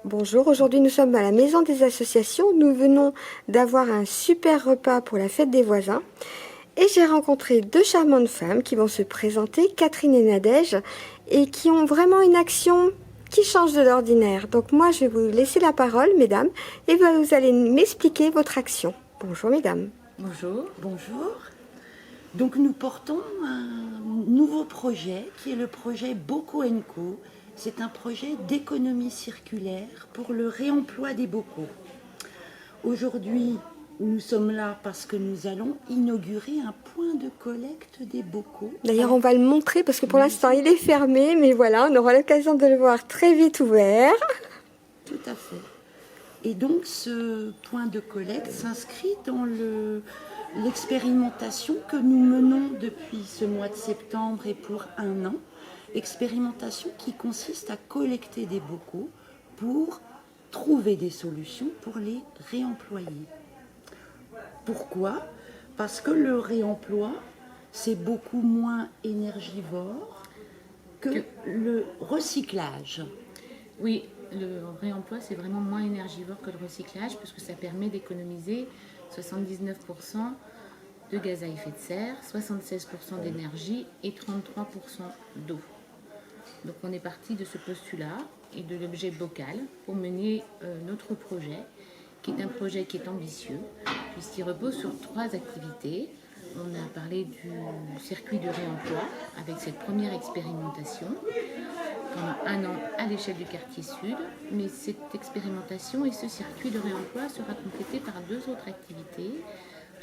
Bonjour, aujourd'hui nous sommes à la Maison des Associations. Nous venons d'avoir un super repas pour la fête des voisins. Et j'ai rencontré deux charmantes femmes qui vont se présenter, Catherine et Nadège, et qui ont vraiment une action qui change de l'ordinaire. Donc moi je vais vous laisser la parole, mesdames, et vous allez m'expliquer votre action. Bonjour mesdames. Bonjour. Bonjour. Donc nous portons un nouveau projet qui est le projet Bocaux & Co. C'est un projet d'économie circulaire pour le réemploi des bocaux. Aujourd'hui, nous sommes là parce que nous allons inaugurer un point de collecte des bocaux. D'ailleurs on va le montrer parce que pour l'instant il est fermé, mais voilà, on aura l'occasion de le voir très vite ouvert. Tout à fait. Et donc ce point de collecte s'inscrit dans l'expérimentation que nous menons depuis ce mois de septembre et pour un an. Expérimentation qui consiste à collecter des bocaux pour trouver des solutions pour les réemployer. Pourquoi? Parce que le réemploi, c'est beaucoup moins énergivore que le recyclage. Oui, le réemploi, c'est vraiment moins énergivore que le recyclage puisque ça permet d'économiser 79% de gaz à effet de serre, 76% d'énergie et 33% d'eau. Donc on est parti de ce postulat et de l'objet bocal pour mener notre projet, qui est un projet qui est ambitieux, puisqu'il repose sur 3 activités. On a parlé du circuit de réemploi avec cette première expérimentation pendant un an à l'échelle du quartier sud, mais cette expérimentation et ce circuit de réemploi sera complété par 2 autres activités.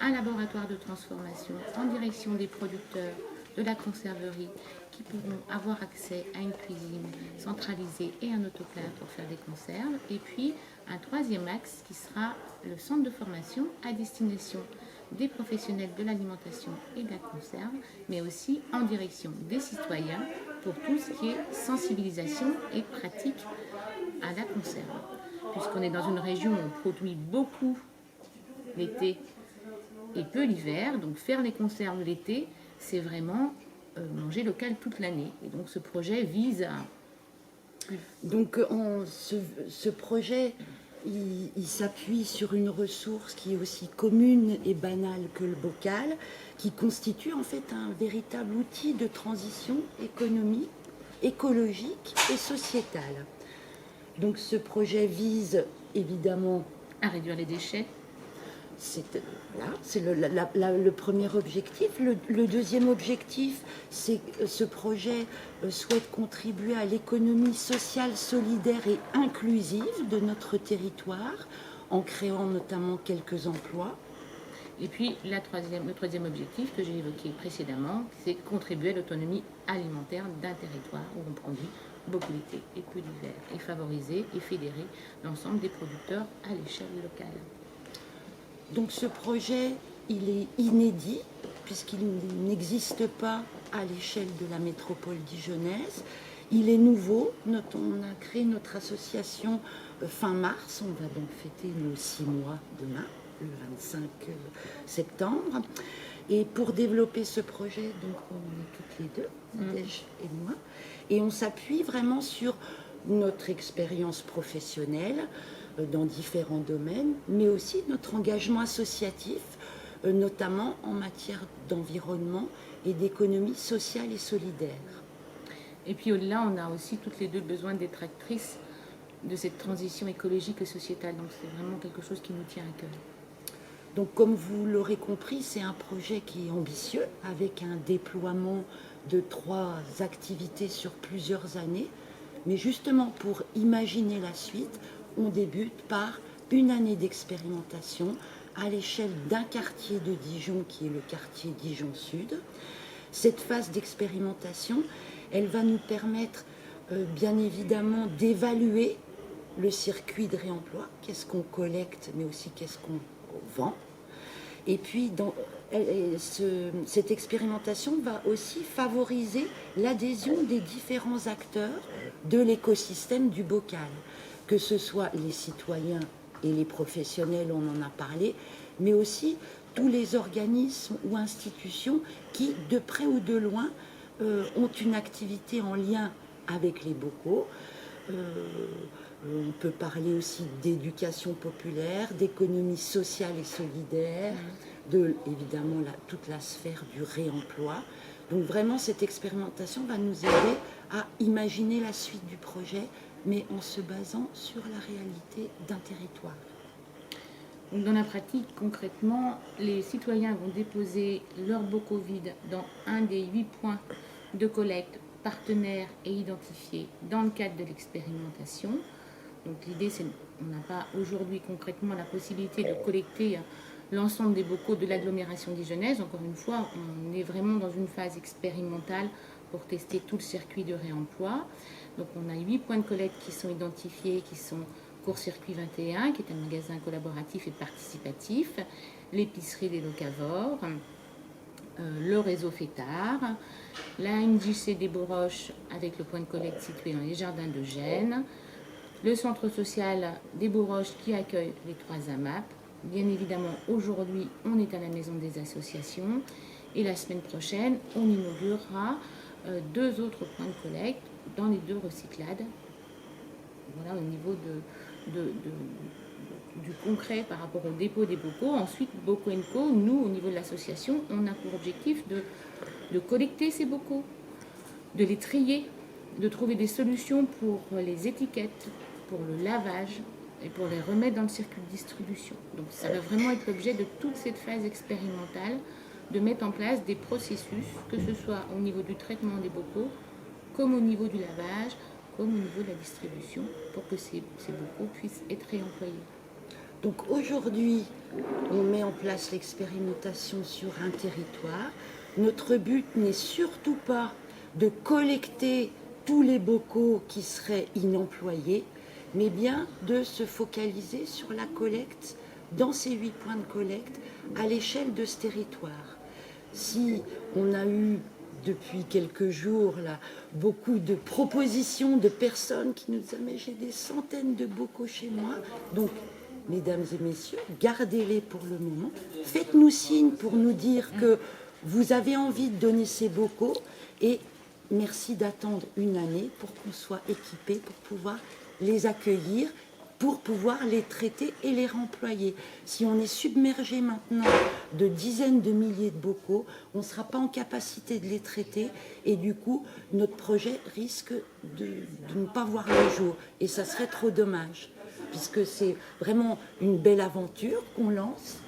Un laboratoire de transformation en direction des producteurs de la conserverie qui pourront avoir accès à une cuisine centralisée et un autoclave pour faire des conserves. Et puis un 3e axe qui sera le centre de formation à destination des professionnels de l'alimentation et de la conserve, mais aussi en direction des citoyens pour tout ce qui est sensibilisation et pratique à la conserve. Puisqu'on est dans une région où on produit beaucoup l'été et peu l'hiver, donc faire les conserves l'été, c'est vraiment manger local toute l'année. Et donc ce projet vise à... Donc ce projet, il s'appuie sur une ressource qui est aussi commune et banale que le bocal, qui constitue en fait un véritable outil de transition économique, écologique et sociétale. Donc ce projet vise évidemment à réduire les déchets. C'est le premier objectif. Le deuxième objectif, c'est que ce projet souhaite contribuer à l'économie sociale, solidaire et inclusive de notre territoire, en créant notamment quelques emplois. Et puis le troisième objectif que j'ai évoqué précédemment, c'est contribuer à l'autonomie alimentaire d'un territoire où on produit beaucoup l'été et peu l'hiver, et favoriser et fédérer l'ensemble des producteurs à l'échelle locale. Donc ce projet, il est inédit puisqu'il n'existe pas à l'échelle de la métropole dijonnaise. Il est nouveau. On a créé notre association fin mars. On va donc fêter nos 6 mois demain, le 25 septembre. Et pour développer ce projet, donc on est toutes les deux, Nadège et moi, et on s'appuie vraiment sur notre expérience professionnelle dans différents domaines, mais aussi notre engagement associatif, notamment en matière d'environnement et d'économie sociale et solidaire. Et puis au-delà, on a aussi toutes les deux besoin d'être actrices de cette transition écologique et sociétale. Donc c'est vraiment quelque chose qui nous tient à cœur. Donc comme vous l'aurez compris, c'est un projet qui est ambitieux, avec un déploiement de 3 activités sur plusieurs années. Mais justement, pour imaginer la suite, on débute par une année d'expérimentation à l'échelle d'un quartier de Dijon qui est le quartier Dijon Sud. Cette phase d'expérimentation, elle va nous permettre bien évidemment d'évaluer le circuit de réemploi, qu'est-ce qu'on collecte mais aussi qu'est-ce qu'on vend. Et puis cette expérimentation va aussi favoriser l'adhésion des différents acteurs de l'écosystème du bocal, que ce soit les citoyens et les professionnels, on en a parlé, mais aussi tous les organismes ou institutions qui, de près ou de loin, ont une activité en lien avec les bocaux, On peut parler aussi d'éducation populaire, d'économie sociale et solidaire, de évidemment toute la sphère du réemploi. Donc vraiment, cette expérimentation va nous aider à imaginer la suite du projet, mais en se basant sur la réalité d'un territoire. Donc dans la pratique, concrètement, les citoyens vont déposer leurs bocaux vides dans un des 8 points de collecte partenaires et identifiés dans le cadre de l'expérimentation. Donc l'idée, c'est qu'on n'a pas aujourd'hui concrètement la possibilité de collecter l'ensemble des bocaux de l'agglomération dijonnaise. Encore une fois, on est vraiment dans une phase expérimentale pour tester tout le circuit de réemploi. Donc on a 8 points de collecte qui sont identifiés, qui sont Court-Circuit 21, qui est un magasin collaboratif et participatif, l'épicerie des locavores, le réseau Fétard, la MJC des Beaux-Roches avec le point de collecte situé dans les jardins de Gênes, le centre social des Beaux-Roches qui accueille les 3 AMAP. Bien évidemment, aujourd'hui, on est à la maison des associations et la semaine prochaine, on inaugurera 2 autres points de collecte dans les 2 recyclades. Voilà au niveau du concret par rapport au dépôt des bocaux. Ensuite, Bocaux & Co, nous, au niveau de l'association, on a pour objectif de collecter ces bocaux, de les trier, de trouver des solutions pour les étiquettes, pour le lavage et pour les remettre dans le circuit de distribution. Donc ça va vraiment être l'objet de toute cette phase expérimentale, de mettre en place des processus, que ce soit au niveau du traitement des bocaux, comme au niveau du lavage, comme au niveau de la distribution, pour que ces bocaux puissent être réemployés. Donc aujourd'hui, on met en place l'expérimentation sur un territoire. Notre but n'est surtout pas de collecter tous les bocaux qui seraient inemployés, mais bien de se focaliser sur la collecte dans ces 8 points de collecte à l'échelle de ce territoire. Si on a eu depuis quelques jours là, beaucoup de propositions de personnes qui nous disent « mais j'ai des centaines de bocaux chez moi », donc mesdames et messieurs, gardez-les pour le moment, faites-nous signe pour nous dire que vous avez envie de donner ces bocaux et merci d'attendre une année pour qu'on soit équipé pour pouvoir les accueillir, pour pouvoir les traiter et les remployer. Si on est submergé maintenant de dizaines de milliers de bocaux, on ne sera pas en capacité de les traiter et du coup, notre projet risque de ne pas voir le jour. Et ça serait trop dommage, puisque c'est vraiment une belle aventure qu'on lance,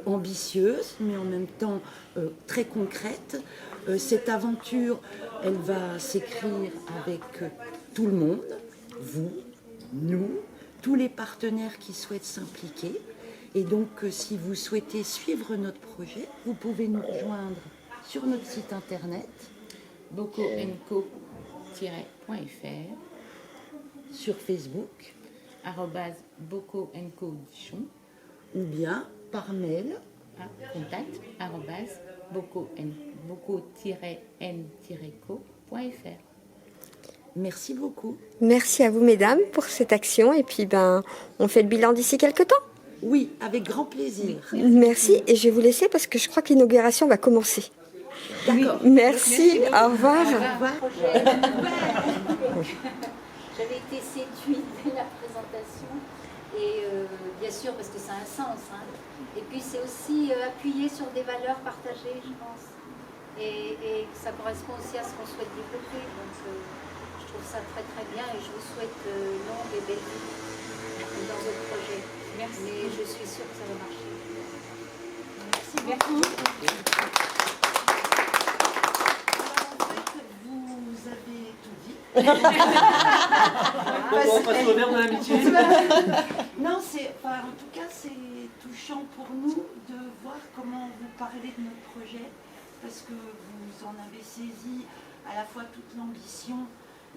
ambitieuse, mais en même temps très concrète. Cette aventure, elle va s'écrire avec tout le monde, vous, nous, tous les partenaires qui souhaitent s'impliquer. Et donc, si vous souhaitez suivre notre projet, vous pouvez nous rejoindre sur notre site internet bocoenco-fr, sur Facebook, @bocoenco Dijon, ou bien par mail à contact @boco-n-co.fr. Merci beaucoup. Merci à vous, mesdames, pour cette action. Et puis, on fait le bilan d'ici quelques temps. Oui, avec grand plaisir. Merci. Et je vais vous laisser parce que je crois que l'inauguration va commencer. D'accord. Merci. Au revoir. Au revoir. J'avais été séduite de la présentation et bien sûr parce que ça a un sens. Hein. Et puis c'est aussi appuyé sur des valeurs partagées, je pense. Et ça correspond aussi à ce qu'on souhaite développer. Donc je trouve ça très très bien et je vous souhaite longue et belle vie dans votre projet. Merci. Mais je suis sûre que ça va marcher. Merci beaucoup. Vous avez tout dit. On passe au verre de l'amitié. Non, en tout cas, c'est touchant pour nous de voir comment vous parlez de notre projet, parce que vous en avez saisi à la fois toute l'ambition,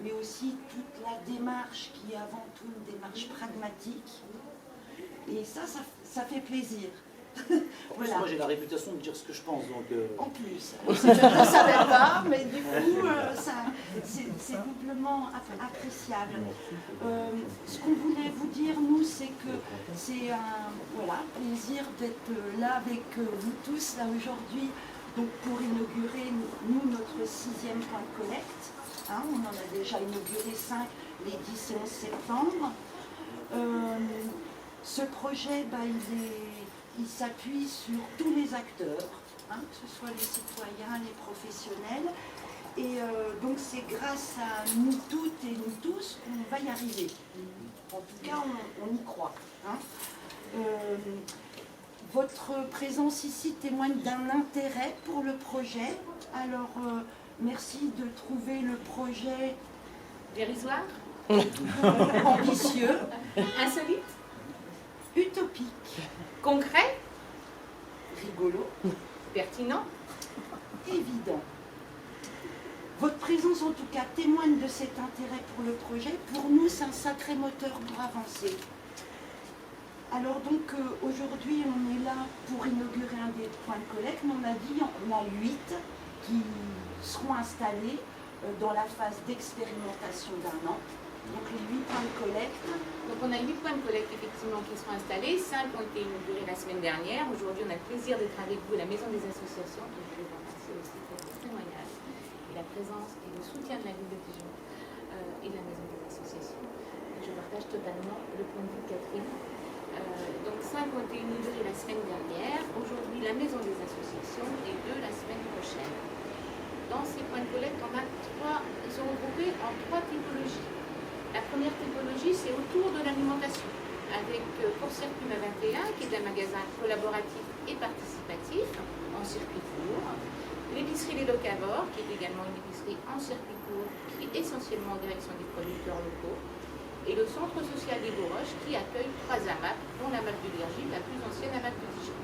mais aussi toute la démarche qui est avant tout une démarche pragmatique. Et ça fait plaisir. Voilà. Moi j'ai la réputation de dire ce que je pense. Donc En plus, je ne savais pas, mais du coup, c'est doublement appréciable. Ce qu'on voulait vous dire, nous, c'est que c'est un plaisir d'être là avec vous tous, là aujourd'hui, donc pour inaugurer, nous, notre 6e point de collecte. Hein, on en a déjà inauguré 5 les 10 et 11 septembre. Ce projet, il s'appuie sur tous les acteurs, hein, que ce soit les citoyens, les professionnels. Et donc c'est grâce à nous toutes et nous tous qu'on va y arriver. En tout cas, on y croit. Hein. Votre présence ici témoigne d'un intérêt pour le projet. Alors, merci de trouver le projet Dérisoire, ambitieux, insolite, utopique, concret, rigolo, pertinent. évident. Votre présence, en tout cas, témoigne de cet intérêt pour le projet. Pour nous, c'est un sacré moteur pour avancer. Alors donc, aujourd'hui, on est là pour inaugurer un des points de collecte. Mais on a dit, on a 8 qui seront installés dans la phase d'expérimentation d'1 an. Donc les 8 points de collecte. Donc on a 8 points de collecte effectivement qui seront installés, 5 ont été inaugurés la semaine dernière. Aujourd'hui on a le plaisir d'être avec vous à la Maison des Associations, et je vous remercie aussi pour votre témoignage et la présence et le soutien de la ville de Dijon et de la Maison des Associations. Et je partage totalement le point de vue de Catherine. Donc 5 ont été inaugurés la semaine dernière, aujourd'hui la Maison des Associations et 2 la semaine prochaine. Dans ces points de collecte, ils sont regroupés en 3 typologies. La première typologie, c'est autour de l'alimentation, avec Court-Circuit 21, qui est un magasin collaboratif et participatif en circuit court. L'épicerie Les Locavores, qui est également une épicerie en circuit court, qui est essentiellement en direction des producteurs locaux. Et le centre social des Bourroches, qui accueille 3 AMAP, dont l'AMAP de Virgile, la plus ancienne AMAP de Dijon.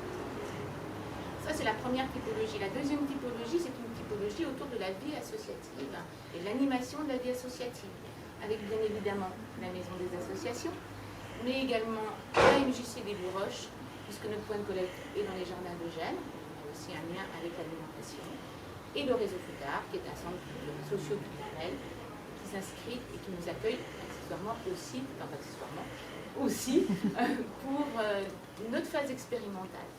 Ça, c'est la première typologie. La deuxième typologie, c'est une typologie autour de la vie associative et l'animation de la vie associative, avec bien évidemment la Maison des Associations, mais également la MJC des Bourroches, puisque notre point de collecte est dans les jardins de Gênes, il y a aussi un lien avec l'alimentation, et le réseau Foutard, qui est un centre socio-culturel qui s'inscrit et qui nous accueille accessoirement aussi pour notre phase expérimentale.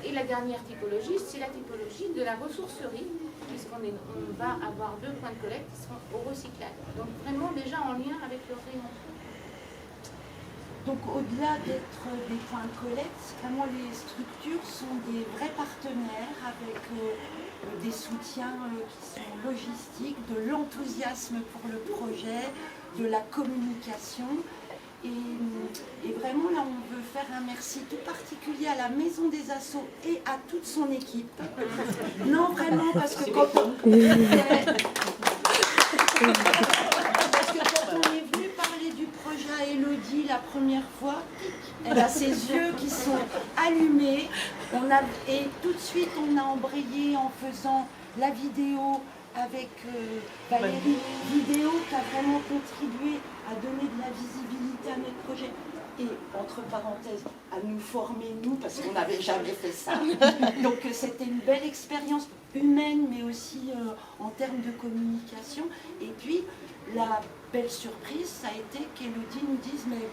Et la dernière typologie, c'est la typologie de la ressourcerie, puisqu'on va avoir 2 points de collecte qui seront au recyclage. Donc vraiment déjà en lien avec le rayon. Donc au-delà d'être des points de collecte, vraiment les structures sont des vrais partenaires avec des soutiens qui sont logistiques, de l'enthousiasme pour le projet, de la communication. Et vraiment là on veut faire un merci tout particulier à la Maison des Assos et à toute son équipe. Non vraiment parce que quand on est venu parler du projet à Élodie la première fois, elle a ses yeux qui sont allumés. Et tout de suite on a embrayé en faisant la vidéo avec Valérie, vidéo qui a vraiment contribué à donner de la visibilité à notre projet et, entre parenthèses, à nous former, nous, parce qu'on n'avait jamais fait ça. Donc c'était une belle expérience humaine, mais aussi en termes de communication. Et puis, la belle surprise, ça a été qu'Élodie nous dise, mais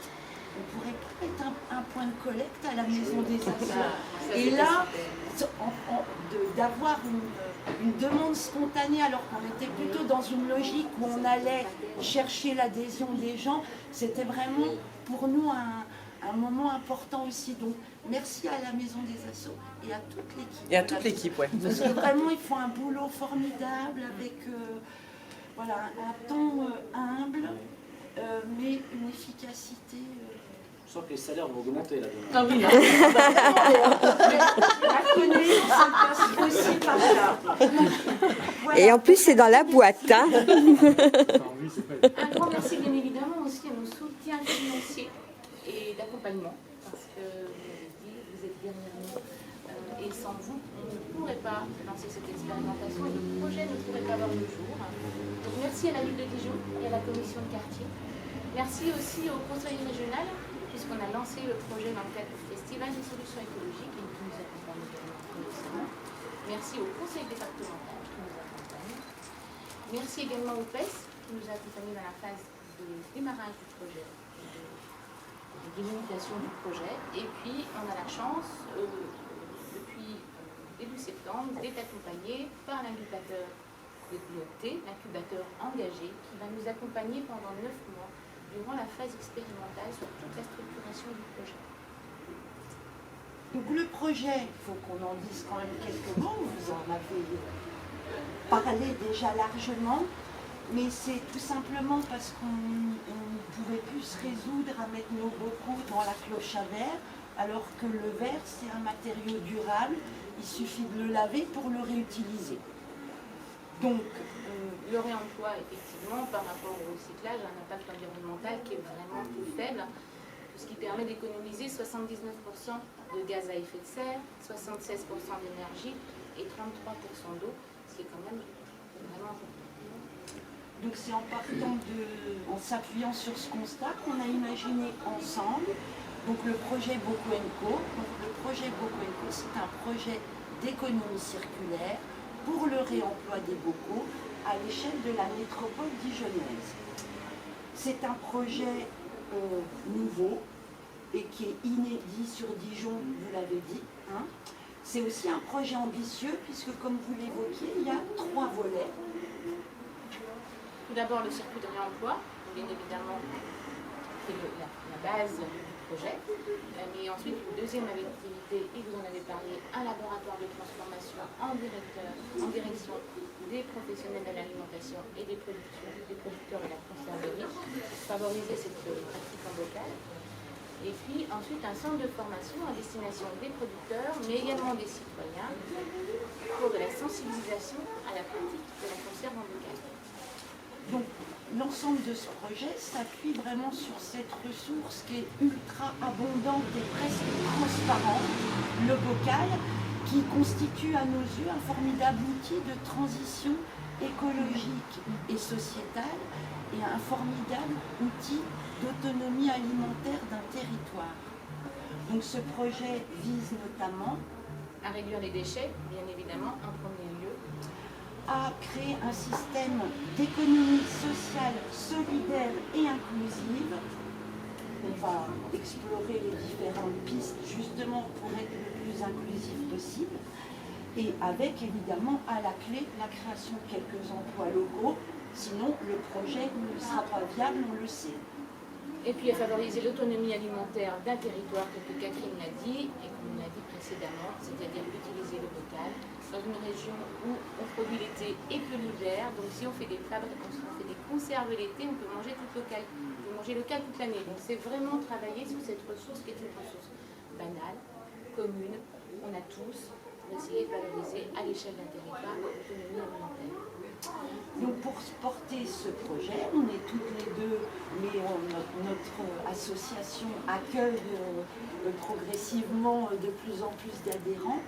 on pourrait pas mettre un point de collecte à la Maison des Assos. Et là, d'avoir une demande spontanée alors qu'on était plutôt dans une logique où on allait chercher l'adhésion des gens, c'était vraiment pour nous un moment important aussi. Donc merci à la Maison des Assos et à toute l'équipe. Et à toute l'équipe, ouais. Parce que vraiment ils font un boulot formidable avec voilà, un ton humble mais une efficacité. Je sens que les salaires vont augmenter là. Ah oui, Aussi par là. Voilà. Et en plus, c'est dans la boîte. Hein. Un grand merci bien évidemment aussi à nos soutiens financiers et d'accompagnement, parce que vous l'avez dit, vous êtes derrière nous et sans vous, on ne pourrait pas lancer cette expérimentation et le projet ne pourrait pas voir le jour. Donc merci à la ville de Dijon et à la commission de quartier. Merci aussi au conseil régional, puisqu'on a lancé le projet dans le cadre du Festival des solutions écologiques et qui nous accompagne également. Merci au conseil départemental qui nous accompagne. Merci également au PES qui nous a accompagnés dans la phase de démarrage du projet, de délimitation du projet. Et puis on a la chance, depuis début septembre, d'être accompagné par l'incubateur de l'IOT, l'incubateur engagé, qui va nous accompagner pendant 9 mois durant la phase expérimentale sur toute la structuration du projet. Donc le projet, il faut qu'on en dise quand même quelques mots, vous en avez parlé déjà largement, mais c'est tout simplement parce qu'on ne pouvait plus se résoudre à mettre nos bocaux dans la cloche à verre, alors que le verre c'est un matériau durable, il suffit de le laver pour le réutiliser. Donc, le réemploi, effectivement, par rapport au recyclage, a un impact environnemental qui est vraiment plus faible, ce qui permet d'économiser 79% de gaz à effet de serre, 76% d'énergie et 33% d'eau, ce qui est quand même vraiment important. donc c'est en s'appuyant sur ce constat qu'on a imaginé ensemble donc le projet Bocaux & Co. Donc le projet Bocaux & Co, c'est un projet d'économie circulaire pour le réemploi des bocaux à l'échelle de la métropole dijonnaise. C'est un projet nouveau et qui est inédit sur Dijon, vous l'avez dit. Hein. C'est aussi un projet ambitieux puisque, comme vous l'évoquiez, il y a 3 volets. Tout d'abord, le circuit de réemploi, bien évidemment, c'est la base du projet. Mais ensuite, une deuxième activité, et vous en avez parlé, un laboratoire de transformation en direction des professionnels de l'alimentation et des producteurs de la conserverie, pour favoriser cette pratique en bocal. Et puis ensuite un centre de formation à destination des producteurs, mais également des citoyens, pour de la sensibilisation à la pratique de la conserve en bocal. Donc l'ensemble de ce projet s'appuie vraiment sur cette ressource qui est ultra abondante et presque transparente, le bocal, qui constitue à nos yeux un formidable outil de transition écologique et sociétale et un formidable outil d'autonomie alimentaire d'un territoire. Donc ce projet vise notamment à réduire les déchets, bien évidemment, en premier lieu, à créer un système d'économie sociale, solidaire et inclusive. On va explorer les différentes pistes justement pour être le plus inclusif possible et avec évidemment à la clé la création de quelques emplois locaux, sinon le projet ne sera pas viable, on le sait. Et puis à favoriser l'autonomie alimentaire d'un territoire, comme Catherine l'a dit, et comme on l'a dit précédemment, c'est-à-dire utiliser le bocal dans une région où on produit l'été et que l'hiver. Donc si on fait des conserves l'été, on peut manger tout local. On peut manger local toute l'année. Donc c'est vraiment travailler sur cette ressource qui est une ressource banale, commune, on a tous, pour essayer de valoriser à l'échelle d'un territoire l'autonomie alimentaire. Donc pour porter ce projet, on est toutes les deux, mais notre association accueille progressivement de plus en plus d'adhérents.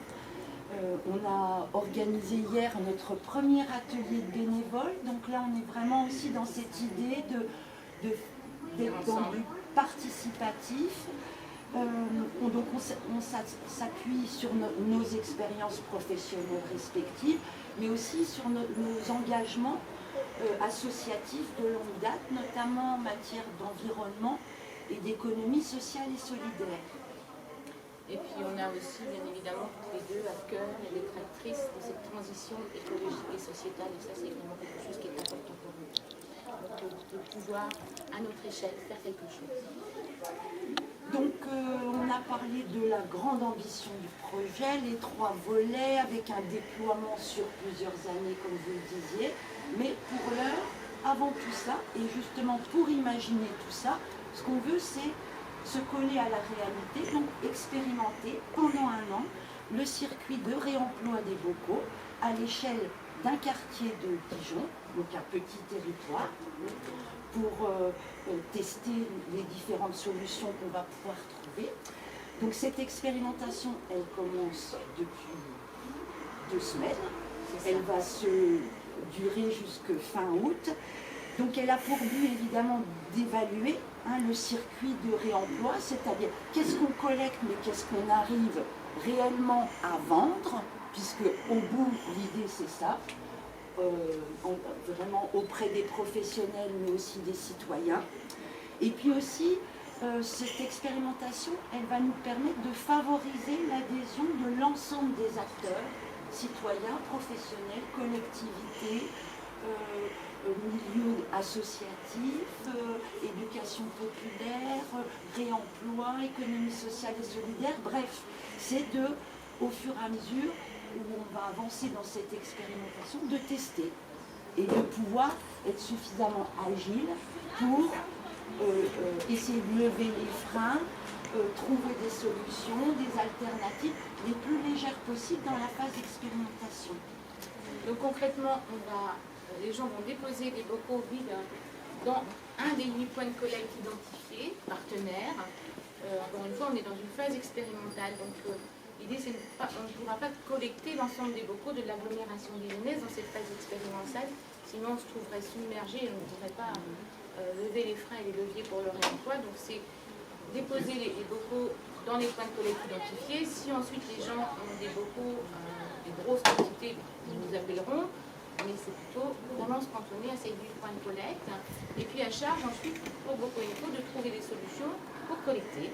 On a organisé hier notre premier atelier de bénévoles, donc là on est vraiment aussi dans cette idée d'être dans du participatif. Donc on s'appuie sur nos expériences professionnelles respectives, mais aussi sur nos engagements associatifs de longue date, notamment en matière d'environnement et d'économie sociale et solidaire. Et puis on a aussi bien évidemment toutes les deux à cœur les détractrices de cette transition écologique et sociétale, et ça c'est vraiment quelque chose qui est important pour nous. Donc de pouvoir à notre échelle faire quelque chose. Donc on a parlé de la grande ambition du projet, les 3 volets avec un déploiement sur plusieurs années comme vous le disiez, mais pour l'heure, avant tout ça, et justement pour imaginer tout ça, ce qu'on veut c'est se coller à la réalité, donc expérimenter pendant un an le circuit de réemploi des bocaux à l'échelle d'un quartier de Dijon, donc un petit territoire, pour tester les différentes solutions qu'on va pouvoir trouver. Donc cette expérimentation, elle commence depuis 2 semaines. Elle va se durer jusque fin août. Donc elle a pour but évidemment d'évaluer le circuit de réemploi, c'est-à-dire qu'est-ce qu'on collecte mais qu'est-ce qu'on arrive réellement à vendre, puisque au bout l'idée c'est ça, vraiment auprès des professionnels mais aussi des citoyens. Et puis aussi cette expérimentation, elle va nous permettre de favoriser l'adhésion de l'ensemble des acteurs, citoyens, professionnels, collectivités, milieu associatif, éducation populaire, réemploi, économie sociale et solidaire. Bref, c'est au fur et à mesure où on va avancer dans cette expérimentation, de tester et de pouvoir être suffisamment agile pour essayer de lever les freins, trouver des solutions, des alternatives les plus légères possibles dans la phase d'expérimentation. Donc concrètement, les gens vont déposer des bocaux vides dans un des 8 points de collecte identifiés, partenaires. Encore une fois, on est dans une phase expérimentale, donc l'idée c'est qu'on ne pourra pas collecter l'ensemble des bocaux de l'agglomération lyonnaise dans cette phase expérimentale, sinon on se trouverait submergé et on ne pourrait pas lever les freins et les leviers pour le réemploi. Donc c'est déposer les bocaux dans les points de collecte identifiés. Si ensuite les gens ont des bocaux, des grosses quantités, ils nous appelleront, mais c'est plutôt vraiment se cantonner à ces 8 points de collecte. Et puis à charge ensuite pour Bocoinfo de trouver des solutions pour collecter,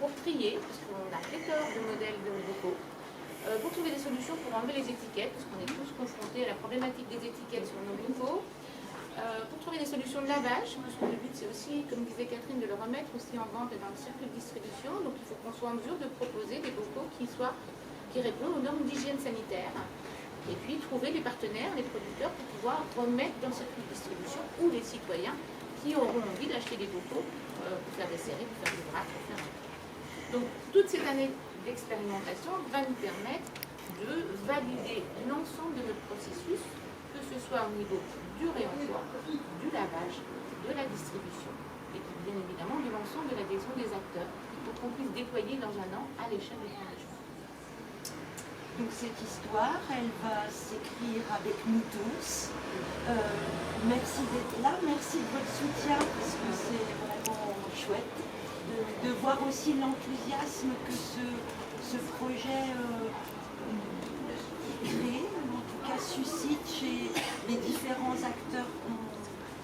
pour trier, parce qu'on a pléthore de modèles de bocaux, pour trouver des solutions pour enlever les étiquettes, parce qu'on est tous confrontés à la problématique des étiquettes sur nos bocaux, pour trouver des solutions de lavage, parce que le but c'est aussi, comme disait Catherine, de le remettre aussi en vente et dans le circuit de distribution. Donc il faut qu'on soit en mesure de proposer des bocaux qui répondent aux normes d'hygiène sanitaire. Et puis trouver les partenaires, les producteurs pour pouvoir remettre dans le circuit de distribution, ou les citoyens qui auront envie d'acheter des bocaux pour faire des séries, pour faire du vrac, pour faire un... Donc toute cette année d'expérimentation va nous permettre de valider l'ensemble de notre processus, que ce soit au niveau du réemploi, du lavage, de la distribution, et puis bien évidemment de l'ensemble de l'adhésion des acteurs, pour qu'on puisse déployer dans un an à l'échelle des régions. Donc cette histoire, elle va s'écrire avec nous tous. Merci d'être là, merci de votre soutien, parce que c'est vraiment chouette de voir aussi l'enthousiasme que ce projet crée, ou en tout cas suscite chez les différents acteurs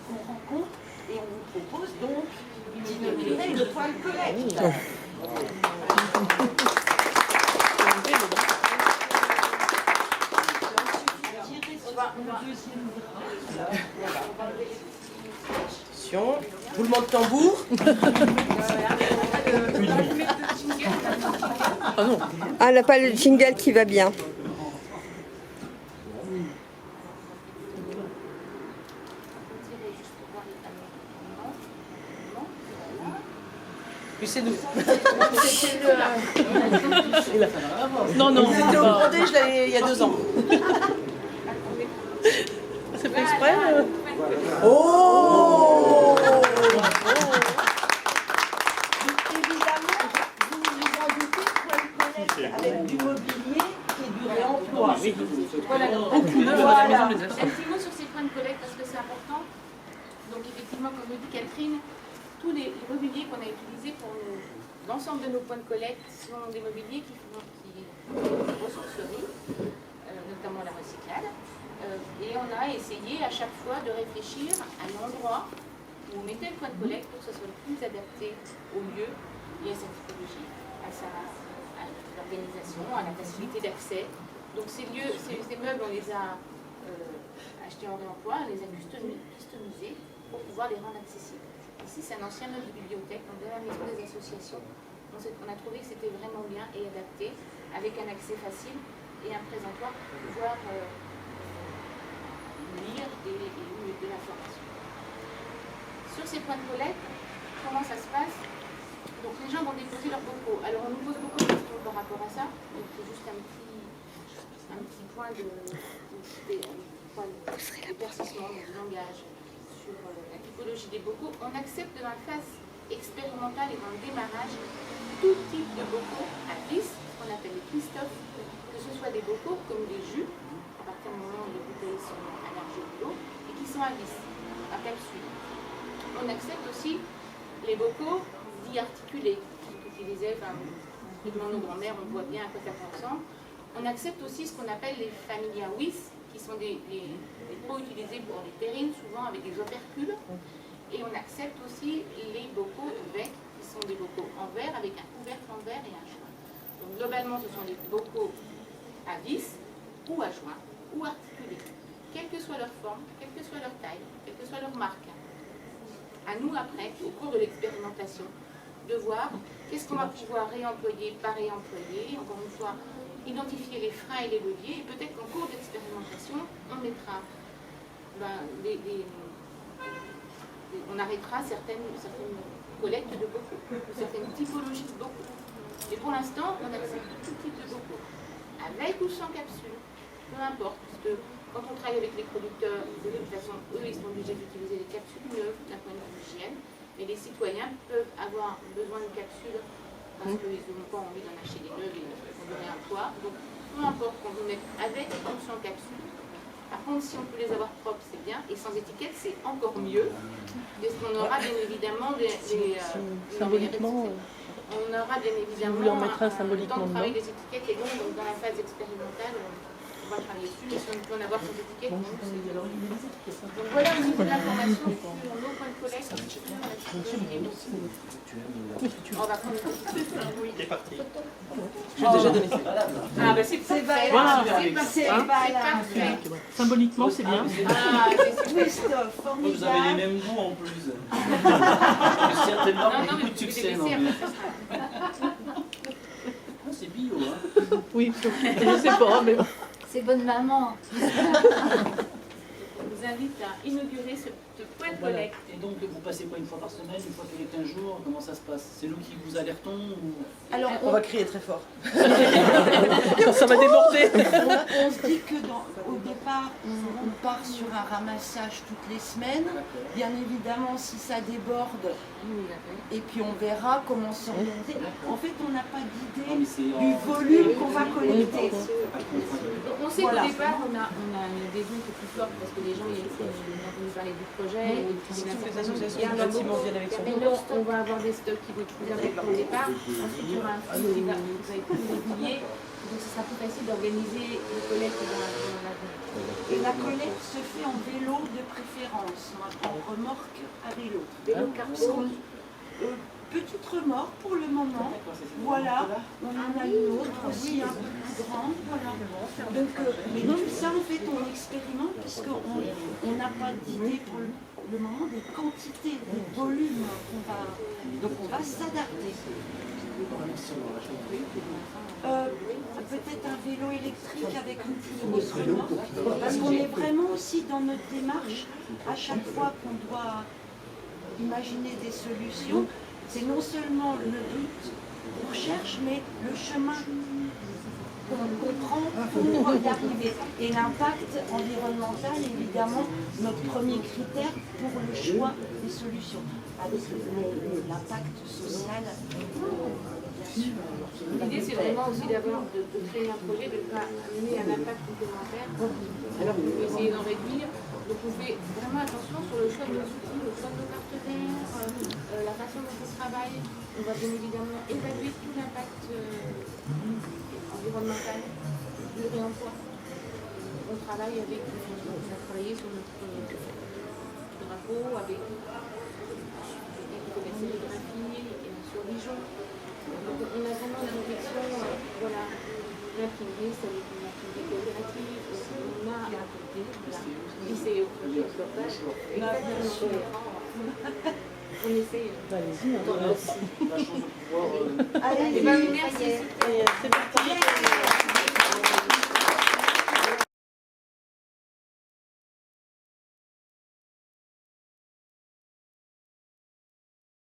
qu'on rencontre. Et on vous propose donc d'inaugurer le point de collecte. Attention, roulement de tambour. Ah non. Ah, on n'a pas le jingle qui va bien. Puis c'est nous. Non, non. C'était au Brodé, je l'avais il y a 2 ans. C'est fait exprès Oh! Évidemment, vous vous en doutez, point de collecte avec du mobilier et du réemploi. Voilà, donc un petit mot sur ces points de collecte parce que c'est important. Donc effectivement, comme le dit Catherine, tous les mobiliers qu'on a utilisés pour l'ensemble de nos points de collecte sont des mobiliers qui font des ressourceries, notamment la recyclade. Et on a essayé à chaque fois de réfléchir à l'endroit où on mettait le point de collecte pour que ce soit le plus adapté au lieu et à sa typologie, à l'organisation, à la facilité d'accès. Donc ces meubles, on les a achetés en réemploi, on les a customisés pour pouvoir les rendre accessibles. Ici, c'est un ancien meuble de bibliothèque, donc de la maison des associations. On a trouvé que c'était vraiment bien et adapté, avec un accès facile et un présentoir pour pouvoir lire et de l'information. Sur ces points de collecte, comment ça se passe? Donc les gens vont déposer leurs bocaux. Alors on nous pose beaucoup de questions par rapport à ça. Donc c'est juste un petit point d'éclaircissement du langage sur la typologie des bocaux. On accepte dans la phase expérimentale et dans le démarrage tout type de bocaux à vis, ce qu'on appelle les Christophe, que ce soit des bocaux comme des jus, à partir du moment où les bouteilles sont allergiques de l'eau, et qui sont à vis, à capsule. On accepte aussi les bocaux dits articulés, qu'utilisaient nos grands-mères, on voit bien à quoi ça ressemble. On accepte aussi ce qu'on appelle les familia WIS, qui sont des pots utilisés pour les terrines, souvent avec des opercules. Et on accepte aussi les bocaux VEC, qui sont des bocaux en verre avec un couvercle en verre et un joint. Donc globalement, ce sont des bocaux à vis ou à joint ou articulés. quelle que soit leur forme, quelle que soit leur taille, quelle que soit leur marque. À nous après, au cours de l'expérimentation, de voir qu'est-ce qu'on va pouvoir réemployer par réemployer, encore une fois, identifier les freins et les leviers, et peut-être qu'en cours d'expérimentation, on mettra on arrêtera certaines collectes de bocaux, certaines typologies de bocaux. Et pour l'instant, on accepte tout type de bocaux, avec ou sans capsule, peu importe, parce que quand on travaille avec les producteurs, de toute façon, eux, ils sont obligés d'utiliser des capsules neuves d'un point de vue hygiène, mais les citoyens peuvent avoir besoin de capsules parce qu'ils n'ont pas envie d'en acheter des neuves et on donner un poids. Donc, peu importe qu'on vous mette avec ou sans capsule. Par contre, si on peut les avoir propres, c'est bien, et sans étiquette, c'est encore mieux, parce qu'on aura bien évidemment symboliquement. on aura bien évidemment Vous leur mettrez un temps symboliquement de travail dedans. des étiquettes et donc dans la phase expérimentale, on va travailler dessus, mais si on peut en avoir sans étiquette, donc c'est donc voilà au niveau de l'information sur nos points de collecte, on va prendre Il est parti. Je l'ai déjà donné. Ah bah c'est parfait, c'est parfait. Symboliquement, c'est bien. Ah, c'est super. Christophe, Vous avez les formidable. mêmes goûts en plus. Certainement, Non, non, beaucoup mais de vous succès. pouvez Non, laisser mais... après. Ah, c'est bio, hein. Oui, je sais pas, mais bon. C'est bonne maman. Je vous invite à inaugurer ce point de Voilà. collecte. Et donc, vous passez quoi, une fois par semaine, une fois tous les 15 jours? Comment ça se passe? C'est nous qui vous alertons ou... Alors, On va crier très fort. Ça va déborder. on se dit que au départ, on part sur un ramassage toutes les semaines. Bien évidemment, si ça déborde, et puis on verra comment s'orienter. En fait, on n'a pas Non, mais d'idée c'est du en- volume qu'on va collecter. On sait Voilà. qu'au départ, on a une adhésion qui est plus forte parce que les gens ils ont entendu parler du projet. Et puis, il y en a Toutes les certains qui associations gardent du leur bâtiment logo. viennent avec son Mais donc, on va avoir des stocks qui vont être plus importants au départ. Ensuite, il y aura un flux qui va être plus régulier. Donc, ce sera plus facile d'organiser les collectes dans l'avenir. Et la collecte se fait en vélo de préférence, en remorque à vélo. Vélo cargo. Petite remorque pour le moment. Voilà, on en a une autre aussi un peu plus grande. Voilà. Donc, mais tout ça, en fait, on expérimente puisqu'on n'a pas d'idée pour le moment des quantités, des volumes qu'on va. Donc, on va s'adapter. Peut-être un vélo électrique avec une plus grosse remorque. Parce qu'on est vraiment aussi dans notre démarche, à chaque fois qu'on doit imaginer des solutions, c'est non seulement le but qu'on cherche, mais le chemin qu'on prend pour y arriver. Et l'impact environnemental, évidemment, notre premier critère pour le choix des solutions. Avec l'impact social, bien sûr. L'idée, c'est vraiment aussi de créer un projet, de ne pas amener un impact complémentaire, alors qu'on peut essayer d'en réduire. Donc on fait vraiment attention sur le choix de nos outils, le choix de nos partenaires, la façon dont on travaille. On va bien évidemment évaluer tout l'impact environnemental du réemploi. On travaille avec, on a travaillé sur notre drapeau avec quelqu'un qui fait la sérigraphie sur Dijon. Donc on a vraiment une réflexion, voilà, l'imprimerie, c'est une imprimerie coopérative, on a à côté, voilà. Et c'est au projet de blocage, exactement. On essaye. Allez-y, La chance de pouvoir... Allez, Eh ben, merci. c'est parti.